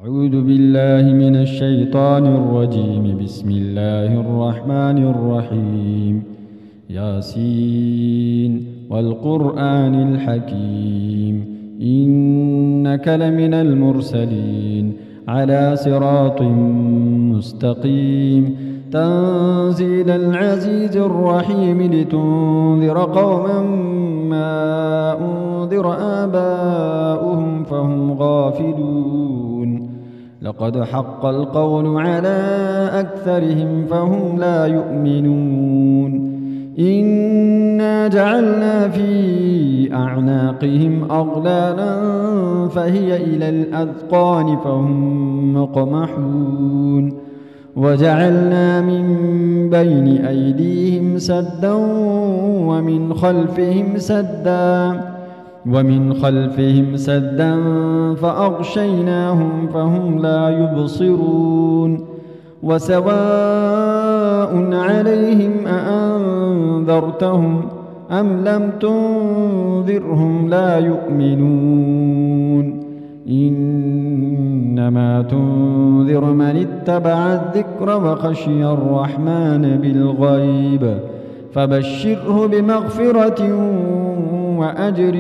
أعوذ بالله من الشيطان الرجيم. بسم الله الرحمن الرحيم. ياسين والقرآن الحكيم إنك لمن المرسلين على صراط مستقيم تنزيل العزيز الرحيم لتنذر قوما ما أنذر آباؤهم فهم غافلون. لقد حق القول على أكثرهم فهم لا يؤمنون. إنا جعلنا في أعناقهم أغلالا فهي إلى الأذقان فهم مقمحون. وجعلنا من بين أيديهم سدا ومن خلفهم سدا فأغشيناهم فهم لا يبصرون. وسواء عليهم أأنذرتهم أم لم تنذرهم لا يؤمنون. إنما تنذر من اتبع الذكر وخشي الرحمن بالغيب فبشره بمغفرة وأجر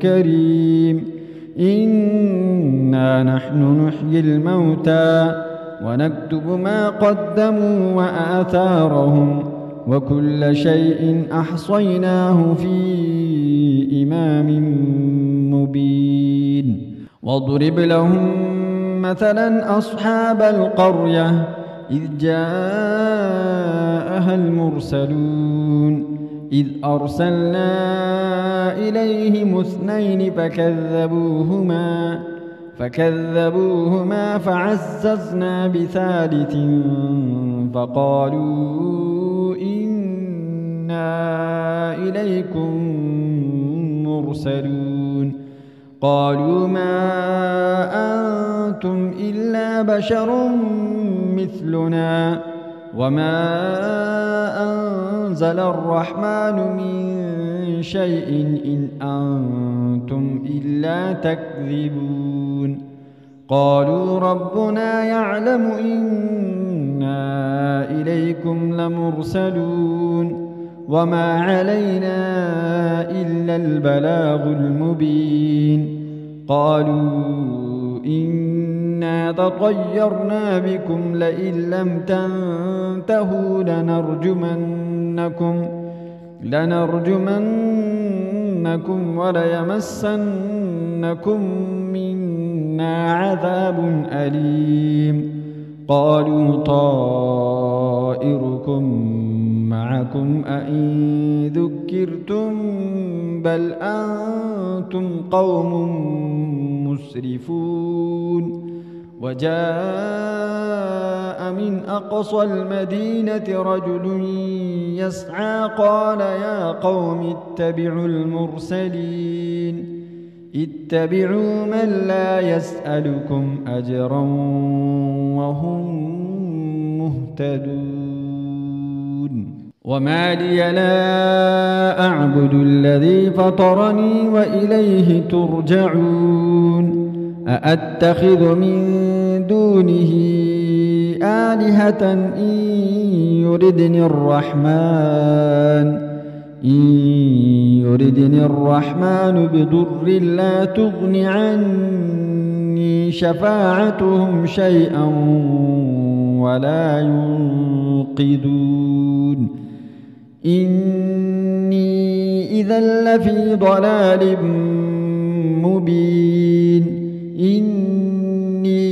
كريم. إنا نحن نحيي الموتى ونكتب ما قدموا وآثارهم وكل شيء أحصيناه في إمام مبين. واضرب لهم مثلا أصحاب القرية إذ جاءها المرسلون إذ أرسلنا إليهم اثنين فكذبوهما فعززنا بثالث فقالوا إنا إليكم مرسلون. قالوا ما أنتم إلا بشر مثلنا وما أنزل الرحمن من شيء إن أنتم إلا تكذبون. قالوا ربنا يعلم إنا إليكم لمرسلون وما علينا إلا البلاغ المبين. قالوا إنا تطيرنا بكم لئن لم تنتهوا لنرجمنكم وليمسنكم منا عذاب أليم. قالوا طائركم معكم أئن ذكرتم بل أنتم قوم مسرفون. وجاء من أقصى المدينة رجل يسعى قال يا قوم اتبعوا المرسلين اتبعوا من لا يسألكم أجرا وهم مهتدون. وما لي لا أعبد الذي فطرني وإليه ترجعون. أأتخذ من دونه آلهة إن يردني الرحمن بضر لا تغن عني شفاعتهم شيئا ولا ينقذون. إني إذا لفي ضلال مبين. إني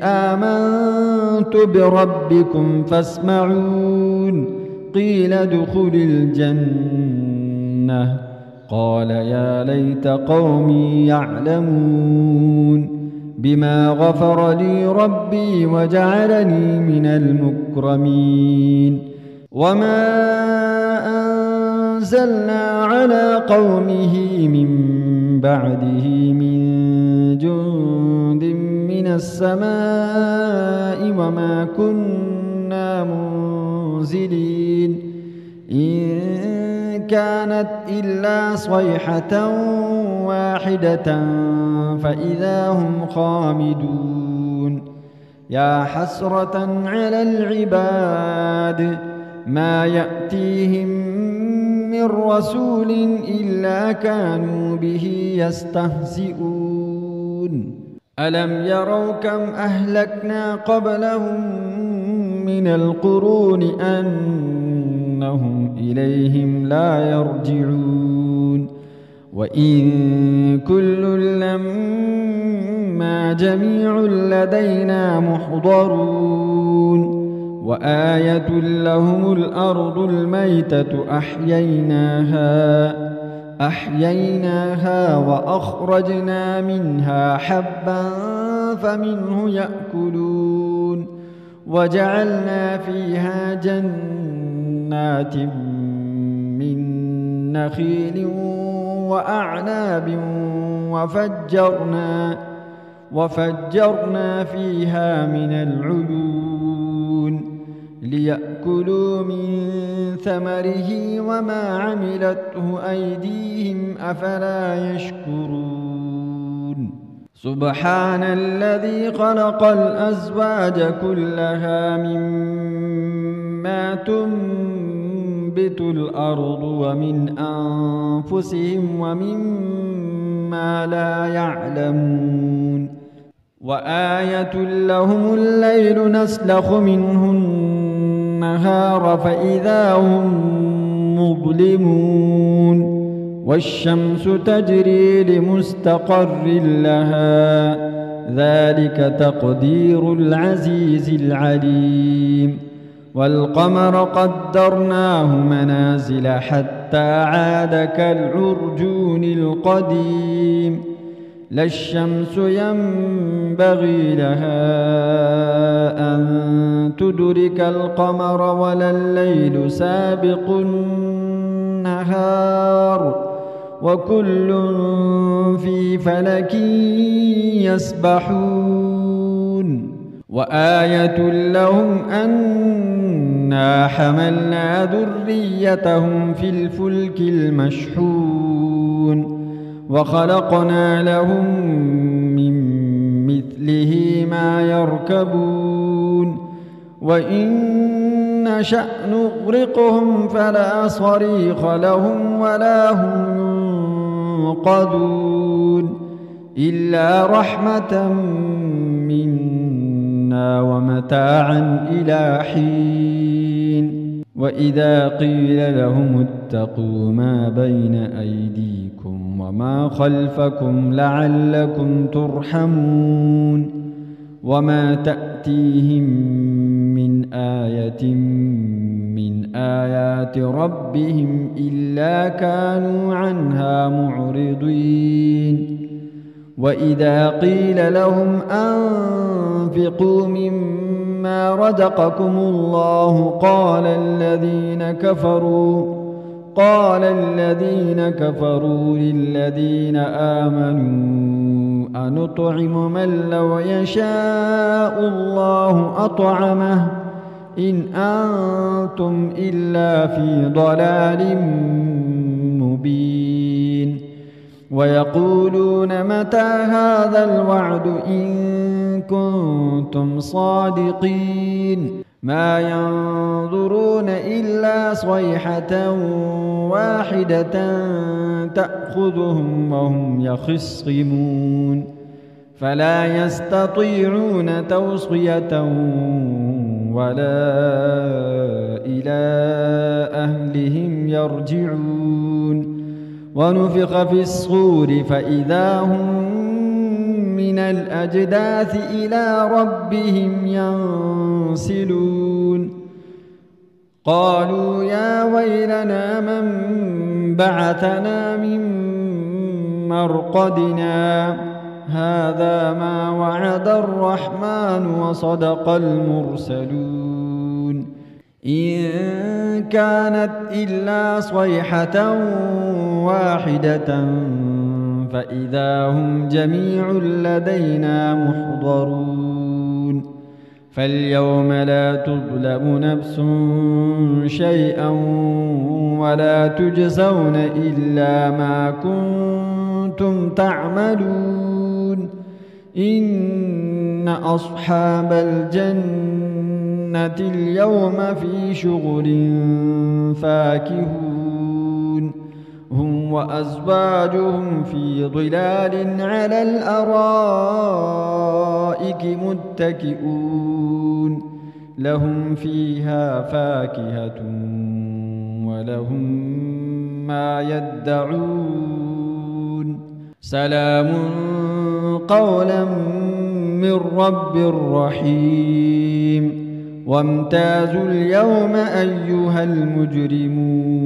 آمنت بربكم فاسمعون. قيل ادخل الجنة قال يا ليت قومي يعلمون بما غفر لي ربي وجعلني من المكرمين. وما أنزلنا على قومه من بعده من جند من السماء وما كنا منزلين. إن كانت إلا صيحة واحدة فإذا هم خامدون. يا حسرة على العباد ما يأتيهم من رسول إلا كانوا به يستهزئون. ألم يروا كم أهلكنا قبلهم من القرون أنهم إليهم لا يرجعون. وإن كل لما جميع لدينا محضرون. وآية لهم الأرض الميتة أحييناها وأخرجنا منها حبا فمنه يأكلون. وجعلنا فيها جنات من نخيل وأعناب وفجرنا فيها من العيون ليأكلوا من ثمره وما عملته أيديهم أفلا يشكرون. سبحان الذي خلق الأزواج كلها مما تنبت الأرض ومن أنفسهم ومما لا يعلمون. وآية لهم الليل نسلخ منه النهار فإذا هم مظلمون. والشمس تجري لمستقر لها ذلك تقدير العزيز العليم. والقمر قدرناه منازل حتى عاد كالعرجون القديم. لا الشمس ينبغي لها أن تدرك القمر ولا الليل سابق النهار وكل في فلك يسبحون. وآية لهم أنا حملنا ذريتهم في الفلك المشحون وخلقنا لهم من مثله ما يركبون. وإن نشأ نغرقهم فلا صريخ لهم ولا هم ينقذون إلا رحمة منا ومتاعا إلى حين. وإذا قيل لهم اتقوا ما بين أيديكم وما خلفكم لعلكم ترحمون. وما تأتيهم من آية من آيات ربهم إلا كانوا عنها معرضين. وإذا قيل لهم أنفقوا مما رزقكم الله قال الذين كفروا للذين آمنوا أنطعم من لو يشاء الله أطعمه إن أنتم إلا في ضلال مبين. ويقولون متى هذا الوعد إن كنتم صادقين. ما ينظرون إلا صيحة واحدة تأخذهم وهم يخصمون فلا يستطيعون توصية ولا إلى أهلهم يرجعون. ونفخ في الصور فإذا هم من الأجداث إلى ربهم ينسلون. قالوا يا ويلنا من بعثنا من مرقدنا هذا ما وعد الرحمن وصدق المرسلون. إن كانت إلا صيحة واحدة فإذا هم جميع لدينا محضرون. فاليوم لا تظلم نفس شيئا ولا تجزون إلا ما كنتم كنتم تعملون إن أصحاب الجنة اليوم في شغل فاكهون هم وأزواجهم في ظلال على الأرائك متكئون لهم فيها فاكهة ولهم ما يدعون سلام قولا من رب رحيم وامتازوا اليوم أيها المجرمون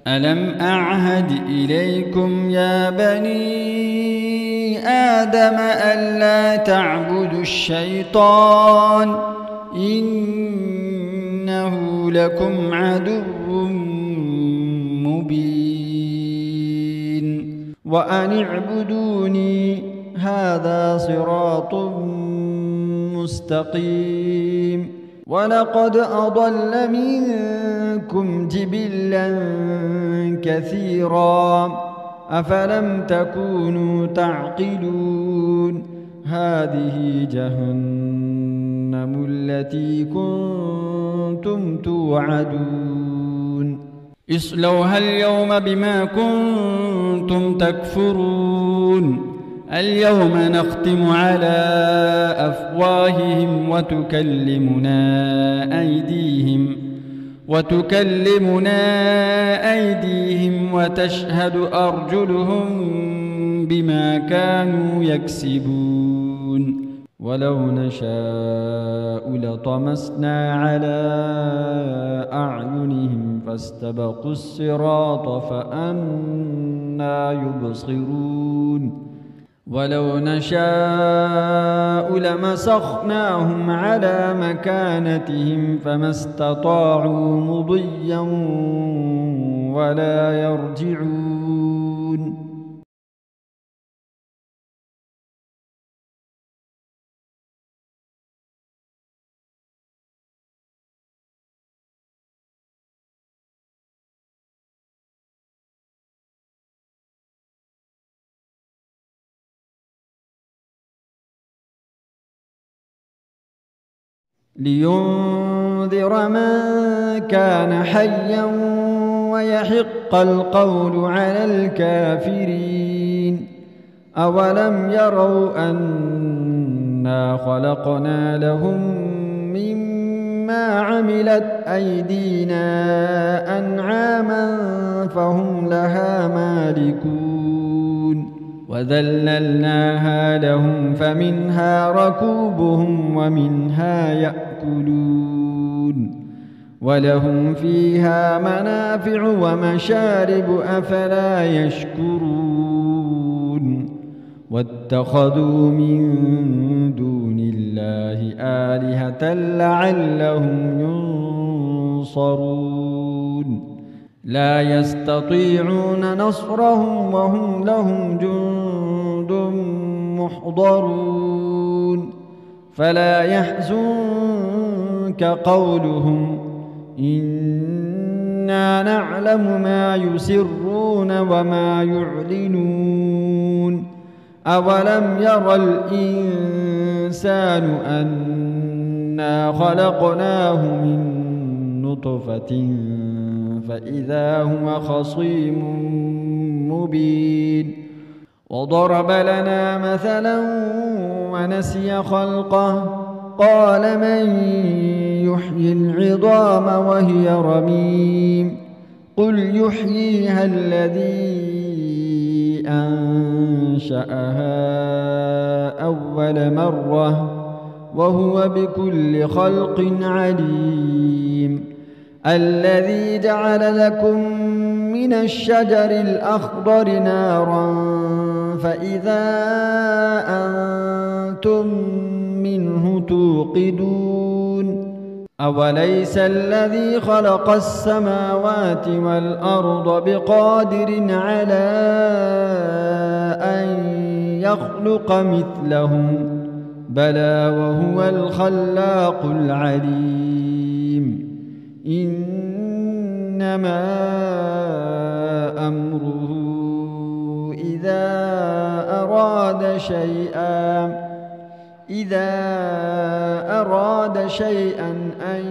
ألم أعهد إليكم يا بني آدم ألا تعبدوا الشيطان إنه لكم عدو مبين وأن اعبدوني هذا صراط مستقيم ولقد أضل منكم جبلا كثيرا أفلم تكونوا تعقلون هذه جهنم التي كنتم توعدون اصلوها اليوم بما كنتم تكفرون اليوم نختم على أفواههم وتكلمنا أيديهم وتشهد أرجلهم بما كانوا يكسبون ولو نشاء لطمسنا على أعينهم فاستبقوا الصراط فأنى يبصرون ولو نشاء لمسخناهم على مكانتهم فما استطاعوا مضيا ولا يرجعون لينذر من كان حيا ويحق القول على الكافرين أولم يروا أنا خلقنا لهم مما عملت أيدينا أنعاما فهم لها مالكون وذللناها لهم فمنها ركوبهم ومنها يأكلون ولهم فيها منافع ومشارب أفلا يشكرون واتخذوا من دون الله آلهة لعلهم ينصرون لا يستطيعون نصرهم وهم لهم جند محضرون فلا يحزنك قولهم إنا نعلم ما يسرون وما يعلنون أولم ير الإنسان أنا خلقناه من نطفة فإذا هو خصيم مبين وضرب لنا مثلا ونسي خلقه قال من يحيي العظام وهي رميم قل يحييها الذي أنشأها أول مرة وهو بكل خلق عليم الذي جعل لكم من الشجر الأخضر نارا فإذا أنتم منه توقدون أوليس الذي خلق السماوات والأرض بقادر على أن يخلق مثلهم بلى وهو الخلاق العليم إنما أمره إذا أراد شيئا أن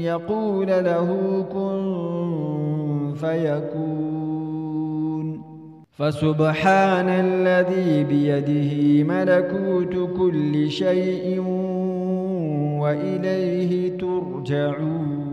يقول له كن فيكون. فسبحان الذي بيده ملكوت كل شيء وإليه ترجعون.